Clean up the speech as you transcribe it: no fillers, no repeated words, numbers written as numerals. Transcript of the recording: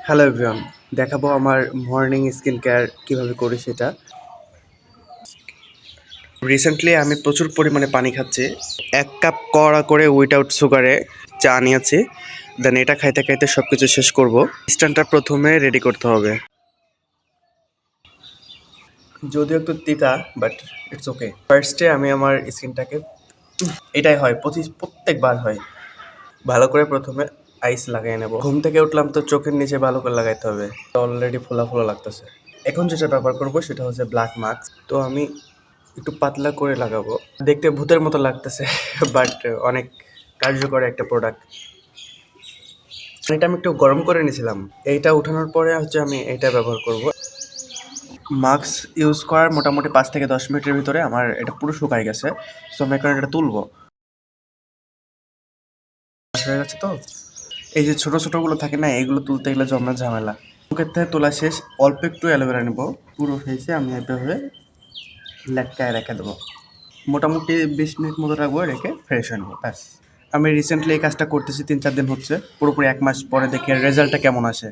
Hello everyone, দেখাবো আমার morning skin care কীভাবে করি সেটা। রিসেন্টলি আমি প্রচুর পরিমাণে পানি খাচ্ছি। ১ কাপ কড়া করে উইদাউট সুগারে চা নিয়েছি। দেন এটা খাইতে খাইতে সব কিছু শেষ করব। স্ট্যান্ডটা প্রথমে রেডি করতে হবে। যদিও একটু তিতা, বাট ইটস ওকে। ফার্স্টে আমি আমার স্কিনটাকে, এটাই হয় প্রত্যেকবার হয়, ভালো করে প্রথমে আইস লাগাই নেব। ঘুম থেকে উঠলাম তো চোখের নিচে ভালো করে লাগাইতে হবে। অলরেডি ফোলা ফোলা লাগতেছে। এখন যেটা ব্যবহার করব সেটা হচ্ছে ব্ল্যাক মাস্ক। তো আমি একটু পাতলা করে লাগাবো। দেখতে ভূতের মতো লাগতেছে, বাট অনেক কার্যকর একটা প্রোডাক্ট। এটা আমি একটু গরম করে নিয়েছিলাম। এইটা উঠানোর পরে হচ্ছে আমি এইটা ব্যবহার করব। মাস্ক ইউজ করার মোটামুটি 5 থেকে 10 মিনিটের ভিতরে আমার এটা পুরো শুকাই গেছে। সো আমি এখন এটা তুলবো। হয়ে গেছে তো। এই যে ছোট ছোটগুলো থাকে না, এগুলো তুলতে গেলে জমা ঝামেলা। মুখের থেকে তোলা শেষ। অল্প একটু অ্যালোভেরা নেব। পুরো ফেসে আমি এভাবে লেটকায় রেখে দেবো। মোটামুটি 20 মিনিট মতো রাখবো, রেখে ফ্রেশ হয়ে নেবো, ব্যাস। আমি রিসেন্টলি এই কাজটা করতেছি 3-4 দিন হচ্ছে। পুরোপুরি 1 মাস পরে দেখি রেজাল্টটা কেমন আসে।